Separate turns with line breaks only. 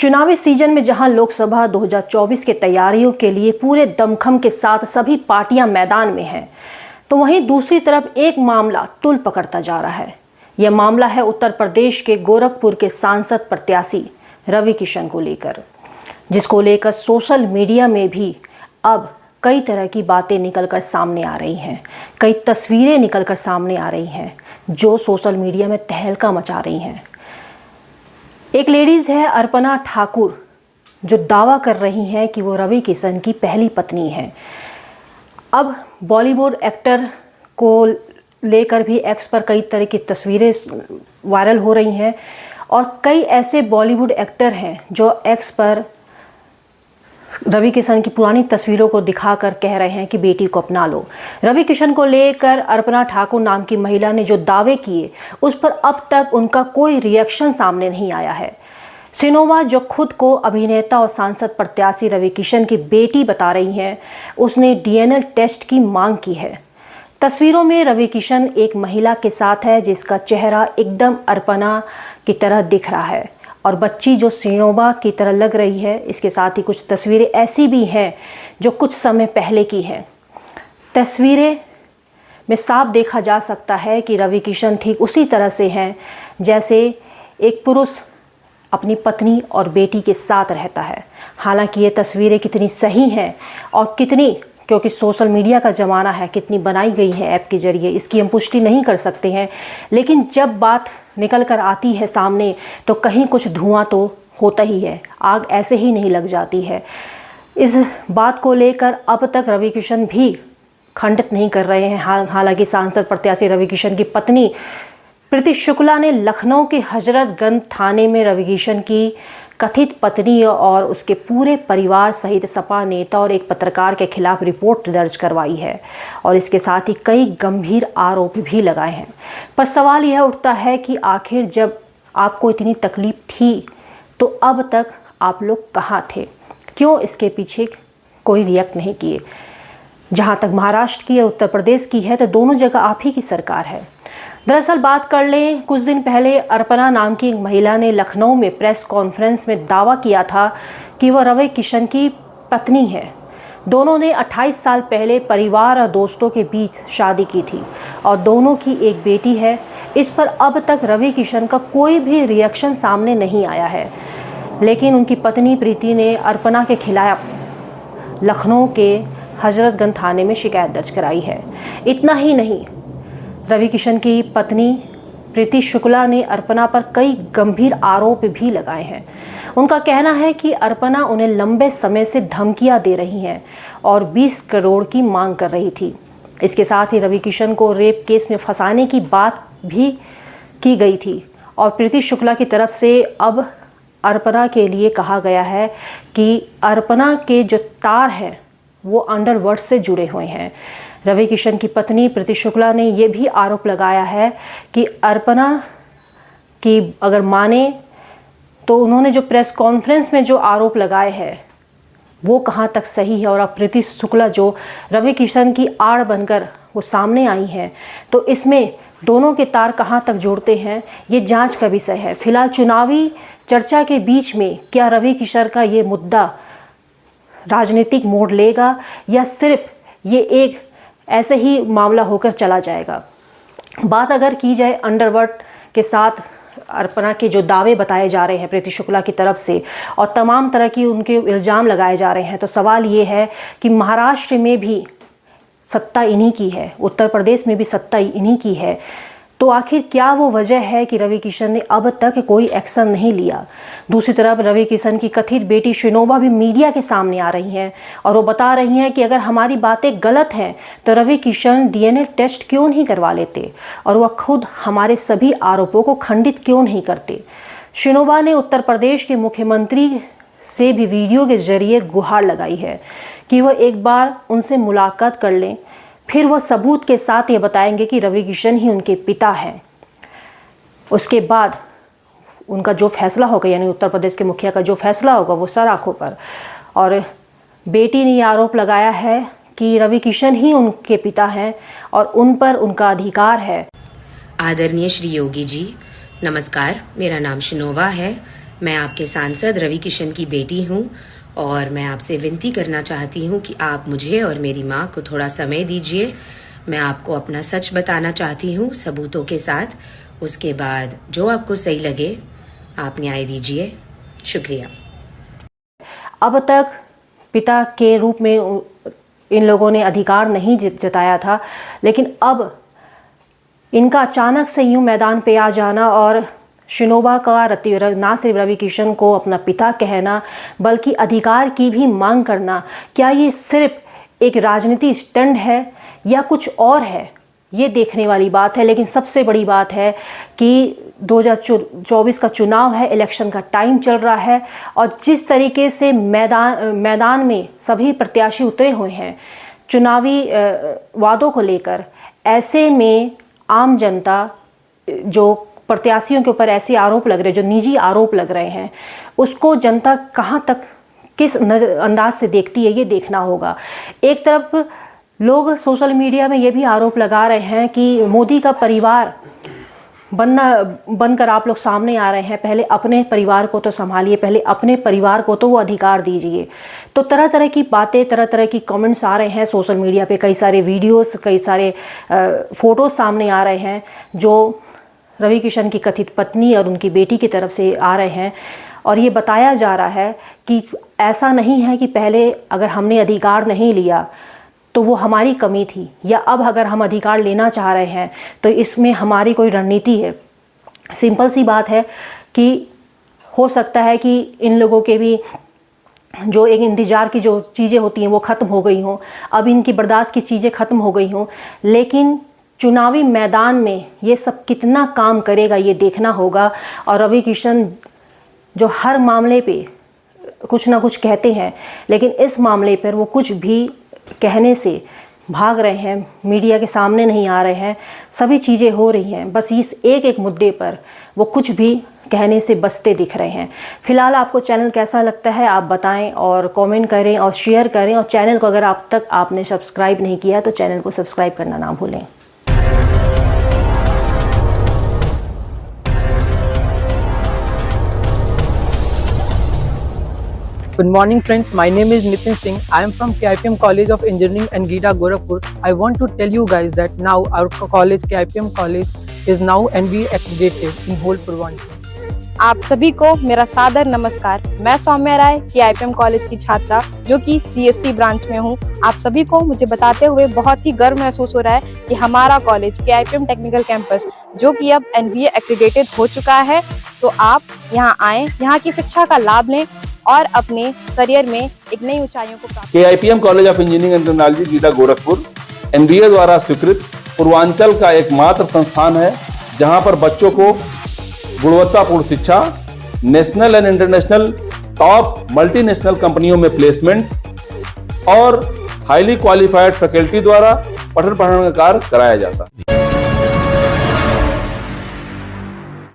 चुनावी सीजन में जहां लोकसभा 2024 की तैयारियों के लिए पूरे दमखम के साथ सभी पार्टियां मैदान में हैं, तो वहीं दूसरी तरफ एक मामला तूल पकड़ता जा रहा है। यह मामला है उत्तर प्रदेश के गोरखपुर के सांसद प्रत्याशी रवि किशन को लेकर, जिसको लेकर सोशल मीडिया में भी अब कई तरह की बातें निकलकर सामने आ रही हैं, कई तस्वीरें निकलकर सामने आ रही हैं जो सोशल मीडिया में तहलका मचा रही हैं। एक लेडीज़ है अर्पणा ठाकुर, जो दावा कर रही हैं कि वो रवि किशन की पहली पत्नी है। अब बॉलीवुड एक्टर को लेकर भी एक्स पर कई तरह की तस्वीरें वायरल हो रही हैं और कई ऐसे बॉलीवुड एक्टर हैं जो एक्स पर रवि किशन की पुरानी तस्वीरों को दिखाकर कह रहे हैं कि बेटी को अपना लो। रवि किशन को लेकर अर्पणा ठाकुर नाम की महिला ने जो दावे किए उस पर अब तक उनका कोई रिएक्शन सामने नहीं आया है। सिनोवा, जो खुद को अभिनेता और सांसद प्रत्याशी रवि किशन की बेटी बता रही हैं, उसने डीएनए टेस्ट की मांग की है। तस्वीरों में रवि किशन एक महिला के साथ है जिसका चेहरा एकदम अर्पणा की तरह दिख रहा है और बच्ची जो सिनोवा की तरह लग रही है। इसके साथ ही कुछ तस्वीरें ऐसी भी हैं जो कुछ समय पहले की हैं। तस्वीरें में साफ देखा जा सकता है कि रवि किशन ठीक उसी तरह से हैं जैसे एक पुरुष अपनी पत्नी और बेटी के साथ रहता है। हालांकि ये तस्वीरें कितनी सही हैं और कितनी, क्योंकि सोशल मीडिया का ज़माना है, कितनी बनाई गई है ऐप के ज़रिए, इसकी हम पुष्टि नहीं कर सकते हैं। लेकिन जब बात निकल कर आती है सामने तो कहीं कुछ धुआं तो होता ही है, आग ऐसे ही नहीं लग जाती है। इस बात को लेकर अब तक रवि किशन भी खंडित नहीं कर रहे हैं। हालांकि सांसद प्रत्याशी रवि किशन की पत्नी प्रीति शुक्ला ने लखनऊ के हजरतगंज थाने में रवि किशन की कथित पत्नी और उसके पूरे परिवार सहित सपा नेता और एक पत्रकार के खिलाफ रिपोर्ट दर्ज करवाई है और इसके साथ ही कई गंभीर आरोप भी लगाए हैं। पर सवाल यह उठता है कि आखिर जब आपको इतनी तकलीफ थी तो अब तक आप लोग कहाँ थे? क्यों इसके पीछे कोई रिएक्ट नहीं किए? जहाँ तक महाराष्ट्र की या उत्तर प्रदेश की है तो दोनों जगह आप ही की सरकार है। दरअसल बात कर लें, कुछ दिन पहले अर्पणा नाम की एक महिला ने लखनऊ में प्रेस कॉन्फ्रेंस में दावा किया था कि वह रवि किशन की पत्नी है। दोनों ने 28 साल पहले परिवार और दोस्तों के बीच शादी की थी और दोनों की एक बेटी है। इस पर अब तक रवि किशन का कोई भी रिएक्शन सामने नहीं आया है। लेकिन उनकी पत्नी प्रीति ने अर्पणा के खिलाफ लखनऊ के हजरतगंज थाने में शिकायत दर्ज कराई है। इतना ही नहीं, रवि किशन की पत्नी प्रीति शुक्ला ने अर्पणा पर कई गंभीर आरोप भी लगाए हैं। उनका कहना है कि अर्पणा उन्हें लंबे समय से धमकियां दे रही हैं और 20 करोड़ की मांग कर रही थी। इसके साथ ही रवि किशन को रेप केस में फंसाने की बात भी की गई थी और प्रीति शुक्ला की तरफ से अब अर्पणा के लिए कहा गया है कि अर्पणा के जो तार हैं वो अंडरवर्ल्ड से जुड़े हुए हैं। रवि किशन की पत्नी प्रीति शुक्ला ने यह भी आरोप लगाया है कि अर्पणा की अगर माने तो उन्होंने जो प्रेस कॉन्फ्रेंस में जो आरोप लगाए हैं वो कहाँ तक सही है और अब प्रीति शुक्ला जो रवि किशन की आड़ बनकर वो सामने आई हैं, तो इसमें दोनों के तार कहाँ तक जोड़ते हैं ये जांच का विषय है। फिलहाल चुनावी चर्चा के बीच में क्या रवि किशन का ये मुद्दा राजनीतिक मोड़ लेगा या सिर्फ ये एक ऐसे ही मामला होकर चला जाएगा? बात अगर की जाए अंडरवर्ल्ड के साथ अर्पणा के जो दावे बताए जा रहे हैं प्रीति शुक्ला की तरफ से और तमाम तरह की उनके इल्ज़ाम लगाए जा रहे हैं, तो सवाल ये है कि महाराष्ट्र में भी सत्ता इन्हीं की है, उत्तर प्रदेश में भी सत्ता इन्हीं की है, तो आखिर क्या वो वजह है कि रवि किशन ने अब तक कोई एक्शन नहीं लिया? दूसरी तरफ रवि किशन की कथित बेटी सिनोवा भी मीडिया के सामने आ रही हैं और वो बता रही हैं कि अगर हमारी बातें गलत हैं तो रवि किशन डीएनए टेस्ट क्यों नहीं करवा लेते और वह खुद हमारे सभी आरोपों को खंडित क्यों नहीं करते। सिनोवा ने उत्तर प्रदेश के मुख्यमंत्री से भी वीडियो के जरिए गुहार लगाई है कि वह एक बार उनसे मुलाकात कर लें, फिर वह सबूत के साथ ये बताएंगे कि रवि किशन ही उनके पिता हैं। उसके बाद उनका जो फैसला होगा, यानी उत्तर प्रदेश के मुखिया का जो फैसला होगा वो सर आंखों पर। और बेटी ने ये आरोप लगाया है कि रवि किशन ही उनके पिता हैं और उन पर उनका अधिकार है।
आदरणीय श्री योगी जी, नमस्कार। मेरा नाम सिनोवा है। मैं आपके सांसद रवि किशन की बेटी हूं और मैं आपसे विनती करना चाहती हूं कि आप मुझे और मेरी मां को थोड़ा समय दीजिए। मैं आपको अपना सच बताना चाहती हूं सबूतों के साथ। उसके बाद जो आपको सही लगे आप न्याय दीजिए। शुक्रिया।
अब तक पिता के रूप में इन लोगों ने अधिकार नहीं जताया था, लेकिन अब इनका अचानक से यूं मैदान पे आ जाना और शिनोबा का ना सिर्फ रवि किशन को अपना पिता कहना बल्कि अधिकार की भी मांग करना, क्या ये सिर्फ एक राजनीति स्टंट है या कुछ और है, ये देखने वाली बात है। लेकिन सबसे बड़ी बात है कि 2024 का चुनाव है, इलेक्शन का टाइम चल रहा है और जिस तरीके से मैदान में सभी प्रत्याशी उतरे हुए हैं चुनावी वादों को लेकर, ऐसे में आम जनता जो प्रत्याशियों के ऊपर ऐसे आरोप लग रहे हैं, जो निजी आरोप लग रहे हैं, उसको जनता कहाँ तक किस अंदाज से देखती है, ये देखना होगा। एक तरफ लोग सोशल मीडिया में ये भी आरोप लगा रहे हैं कि मोदी का परिवार बनकर आप लोग सामने आ रहे हैं, पहले अपने परिवार को तो संभालिए, पहले अपने परिवार को तो वो अधिकार दीजिए। तो तरह तरह की बातें, तरह तरह की कमेंट्स आ रहे हैं सोशल मीडिया पे, कई सारे वीडियोस, कई सारे फ़ोटोज़ सामने आ रहे हैं जो रवि किशन की कथित पत्नी और उनकी बेटी की तरफ से आ रहे हैं। और ये बताया जा रहा है कि ऐसा नहीं है कि पहले अगर हमने अधिकार नहीं लिया तो वो हमारी कमी थी, या अब अगर हम अधिकार लेना चाह रहे हैं तो इसमें हमारी कोई रणनीति है। सिंपल सी बात है कि हो सकता है कि इन लोगों के भी जो एक इंतज़ार की जो चीज़ें होती हैं वो ख़त्म हो गई हों, अब इनकी बर्दाश्त की चीज़ें ख़त्म हो गई हों, लेकिन चुनावी मैदान में ये सब कितना काम करेगा ये देखना होगा। और रवि किशन जो हर मामले पे कुछ ना कुछ कहते हैं, लेकिन इस मामले पर वो कुछ भी कहने से भाग रहे हैं, मीडिया के सामने नहीं आ रहे हैं। सभी चीज़ें हो रही हैं, बस इस एक मुद्दे पर वो कुछ भी कहने से बचते दिख रहे हैं। फिलहाल आपको चैनल कैसा लगता है आप बताएं और कमेंट करें और शेयर करें, और चैनल को अगर अब तक आपने सब्सक्राइब नहीं किया तो चैनल को सब्सक्राइब करना ना भूलें।
Good morning friends, my name is Nitin Singh. I am from KIPM College of Engineering and GIDA Gorakhpur. I want to tell you guys that now our college, KIPM College is now NBA accredited in whole Purvanchal.
आप सभी को मेरा सादर नमस्कार। मैं सौम्या राय KIPM college की छात्रा जो कि CSC ब्रांच में हूँ। आप सभी को मुझे बताते हुए बहुत ही गर्व महसूस हो रहा है कि हमारा कॉलेज KIPM टेक्निकल कैंपस जो कि अब NBA एक्रेडिटेड हो चुका है। तो आप यहाँ आएँ, यहाँ की शिक्षा का लाभ लें और अपने करियर में एक नई ऊंचाइयों को प्राप्त।
KIPM college of engineering and technology GIDA Gorakhpur NBA द्वारा स्वीकृत पूर्वांचल का एकमात्र संस्थान है जहां पर बच्चों को गुणवत्तापूर्ण शिक्षा, national and international top multinational कंपनियों में प्लेसमेंट और हाईली क्वालिफाइड फैकल्टी द्वारा पठन पाठन का कार्य कराया जाता है।